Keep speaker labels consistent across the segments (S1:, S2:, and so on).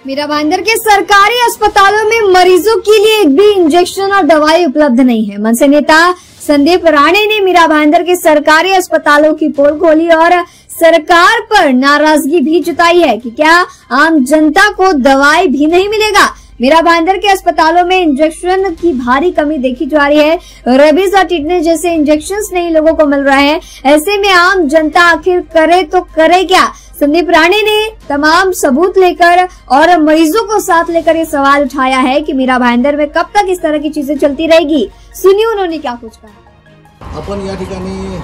S1: मीरा भाईंदर के सरकारी अस्पतालों में मरीजों के लिए एक भी इंजेक्शन और दवाई उपलब्ध नहीं है। मनसे नेता संदीप राणे ने मीरा भाईंदर के सरकारी अस्पतालों की पोल खोली और सरकार पर नाराजगी भी जताई है कि क्या आम जनता को दवाई भी नहीं मिलेगा। मीरा भाईंदर के अस्पतालों में इंजेक्शन की भारी कमी देखी जा रही है। रेबीज और टिटनेस जैसे इंजेक्शंस नहीं लोगों को मिल रहे हैं। ऐसे में आम जनता आखिर करे तो करे क्या। संदीप राणे ने तमाम सबूत लेकर और मरीजों को साथ लेकर ये सवाल उठाया है कि मीरा भाईंदर में कब तक इस तरह की चीजें चलती रहेगी। सुनिए उन्होंने क्या कुछ कहा।
S2: आपण या ठिकाणी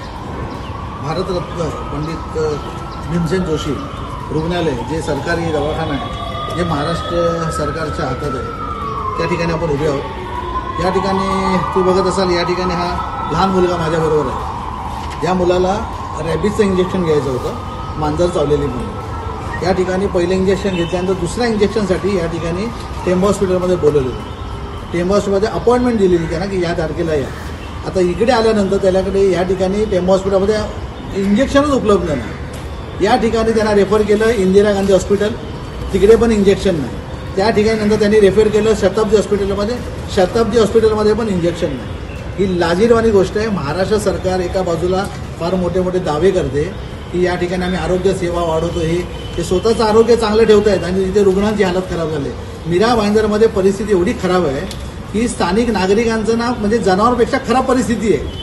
S2: भारतरत्न पंडित भीमसेन जोशी रुग्णालय जे सरकारी दवाखाना आहे जे महाराष्ट्र सरकारच्या हातात आहे त्या ठिकाणी आपण उभे आहोत। या ठिकाणी तू बघत असाल या ठिकाणी हा लहान मुलगा माझ्याबरोबर आहे। या मुलाला रॅबिजचं इंजेक्शन घ्यायचं होतं, मांजर चावलेली म्हणून। या ठिकाणी पहिलं इंजेक्शन घेतल्यानंतर दुसऱ्या इंजेक्शनसाठी या ठिकाणी टेंब हॉस्पिटलमध्ये बोलवलं। टेंब हॉस्पिटलमध्ये अपॉइंटमेंट दिलेली त्यांना की या तारखेला या। आता इकडे आल्यानंतर त्याच्याकडे या ठिकाणी टेंब हॉस्पिटलमध्ये इंजेक्शनच उपलब्ध नाही। या ठिकाणी त्यांना रेफर केलं इंदिरा गांधी हॉस्पिटल, तिकडे पण इंजेक्शन नाही। त्या ठिकाणी नंतर त्यांनी रेफर केलं शताब्दी हॉस्पिटलमध्ये, शताब्दी हॉस्पिटलमध्ये पण इंजेक्शन नाही। ही लाजिरवाणी गोष्ट आहे। महाराष्ट्र सरकार एका बाजूला फार मोठे मोठे दावे करते की या ठिकाणी आम्ही आरोग्य सेवा वाढवतो, हे स्वतःचं आरोग्य चांगलं ठेवत आहेत आणि तिथे रुग्णांची हालत खराब झाली। मीरा भाईंदरमध्ये परिस्थिती एवढी खराब आहे की स्थानिक नागरिकांचं ना म्हणजे जनावरांपेक्षा खराब परिस्थिती आहे।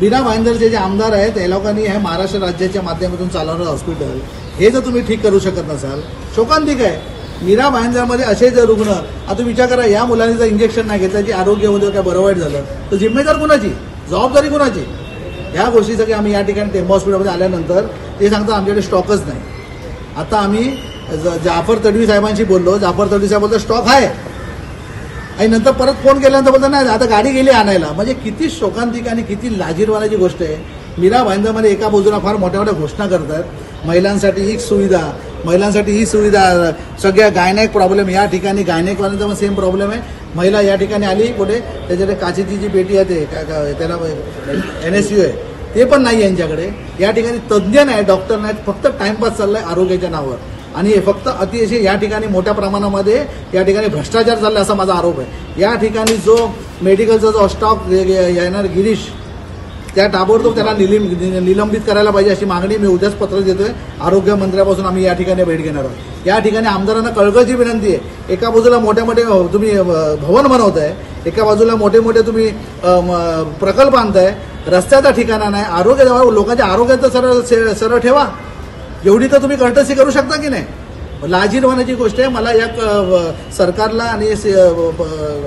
S2: मीरा भाईंदरचे जे आमदार आहेत या लोकांनी हे महाराष्ट्र राज्याच्या माध्यमातून चालवणारं हॉस्पिटल हे जर तुम्ही ठीक करू शकत नसाल, शोकांतिक आहे। मीरा भाईंदरमध्ये असे जर रुग्ण, आता विचार करा या मुलांनी जर इंजेक्शन नाही घेतलं, की आरोग्यामध्ये काय बरं वाईट झालं तर जिम्मेदार कुणाची, जबाबदारी कुणाची। ह्या गोष्टीसाठी आम्ही या ठिकाणी टेंब हॉस्पिटलमध्ये आल्यानंतर ते सांगतात आमच्याकडे स्टॉकच नाही। आता आम्ही जाफर तडवी साहेबांशी बोललो, जाफर तडवी साहेब बोलतो स्टॉक आहे आणि नंतर परत फोन केल्यानंतर बोलतात नाही आता गाडी गेली आणायला। म्हणजे किती शोकांतिक आणि किती लाजिरवाण्याची गोष्ट आहे। मीरा भाईंदरमध्ये एका बाजूला फार मोठ्या मोठ्या घोषणा करतात, महिलांसाठी ही सुविधा, महिलांसाठी ही सुविधा, सगळ्या गायनेक प्रॉब्लेम या ठिकाणी गायनेकवाल्यांचा पण सेम प्रॉब्लेम आहे। महिला या ठिकाणी आली पुढे त्याच्याकडे काचेची जी पेटी आहे ते त्याला NSU आहे ते पण नाही यांच्याकडे। या ठिकाणी तज्ज्ञ नाही, डॉक्टर नाहीत, फक्त टाइमपास चाललाय आरोग्याच्या नावावर आणि हे फक्त अतिशय या ठिकाणी मोठ्या प्रमाणामध्ये या ठिकाणी भ्रष्टाचार चाललाय असा माझा आरोप आहे। या ठिकाणी जो मेडिकलचा जो स्टॉक येणार गिरीश त्या ताबडतोब त्याला निलंबित करायला पाहिजे अशी मागणी मी उद्याच पत्र देतोय। आरोग्य मंत्र्यापासून आम्ही या ठिकाणी भेट घेणार आहोत। या ठिकाणी आमदारांना कळकळीची विनंती आहे, एका बाजूला मोठे मोठे तुम्ही भवन बनवताय, एका बाजूला मोठे मोठे तुम्ही प्रकल्प आणताय, रस्त्याचा ठिकाणा नाही, आरोग्य लोकांच्या आरोग्याचं सरळ ठेवा, एवढी तर तुम्ही कर्तसी करू शकता की नाही। लाजिरवाण्याची गोष्ट आहे। मला या सरकारला आणि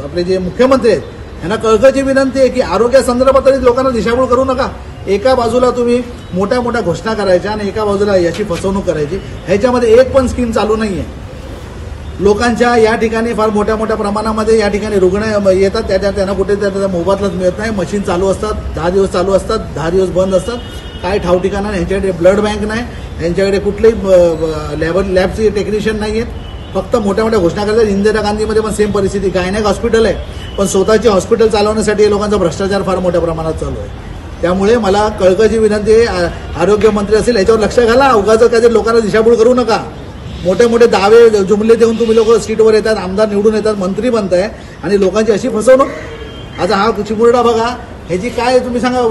S2: आपले जे मुख्यमंत्री आहेत यांना कळकळीची विनंती आहे की आरोग्या संदर्भात तरी लोकांना दिशाभूल करू नका। एका बाजूला तुम्ही मोठ्या मोठ्या घोषणा करायच्या आणि एका बाजूला याची फसवणूक करायची, ह्याच्यामध्ये एक पण स्कीम चालू नाहीये। लोकांच्या या ठिकाणी फार मोठ्या मोठ्या प्रमाणामध्ये या ठिकाणी रुग्ण येतात, त्यांना कुठे त्याचा मोबदलाच मिळत नाही। मशीन चालू असतात 10 दिवस चालू असतात, 10 दिवस बंद असतात, काय ठाव ठिकाणा नाही। यांच्याकडे ब्लड बँक नाही, यांच्याकडे कुठलेही लॅबचे टेक्निशियन नाही आहेत, फक्त मोठ्या मोठ्या घोषणा करतात। इंदिरा गांधीमध्ये पण सेम परिस्थिती, गायनेक हॉस्पिटल आहे पण स्वतःचे हॉस्पिटल चालवण्यासाठी लोकांचा भ्रष्टाचार फार मोठ्या प्रमाणात चालू आहे। त्यामुळे मला कळकळीची विनंती आहे, आरोग्यमंत्री असेल याच्यावर लक्ष घाला, उगाच काही लोकांना दिशाभूल करू नका। मोठे मोठे दावे जुमले देऊन तुम्ही लोक सीटवर येतात, आमदार निवडून येतात, मंत्री बनताय आणि लोकांची अशी फसवणूक। आता हा चिमुरडा बघा, ह्याची काय तुम्ही सांगा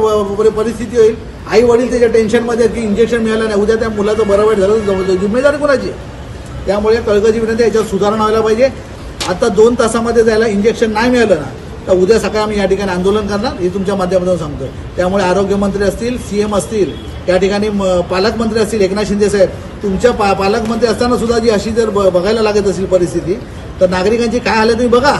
S2: परिस्थिती होईल। आई वडील त्याच्या टेन्शनमध्ये की इंजेक्शन मिळालं नाही, उद्या त्या मुलाचं बरं वाईट झालं, जिम्मेदारी कोणाची। त्यामुळे कळकळीची विनंती, याच्यावर सुधारणा व्हायला पाहिजे। आता 2 तासामध्ये जायला इंजेक्शन नाही मिळालं ना तर उद्या सकाळी आम्ही या ठिकाणी आंदोलन करणार, हे तुमच्या माध्यमातून सांगतो। त्यामुळे आरोग्यमंत्री असतील, CM असतील, त्या ठिकाणी पालकमंत्री असतील एकनाथ शिंदे साहेब, तुमच्या पालकमंत्री असताना सुद्धा जी अशी जर बघायला लागत असेल परिस्थिती तर नागरिकांची काय हालत तुम्ही बघा।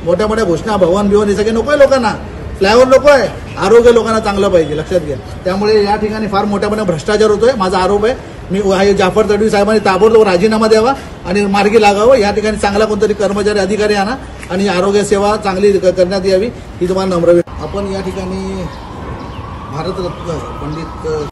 S2: मोठ्या मोठ्या घोषणा, भवन हे सगळे नको आहे लोकांना, फ्लायओव्हर नको आहे, आरोग्य लोकांना चांगलं पाहिजे, लक्षात घ्या। त्यामुळे या ठिकाणी फार मोठ्या मोठ्या भ्रष्टाचार होतोय, माझा आरोप आहे। मी जाफर तडवी साहेबांनी ताबडतोब राजीनामा द्यावा आणि मार्गी लागावं। या ठिकाणी चांगला कोणतरी कर्मचारी अधिकारी आणा आणि आरोग्य सेवा चांगली करण्यात यावी, ही तुम्हाला नम्र विनंती। आपण या ठिकाणी भारतरत्न पंडित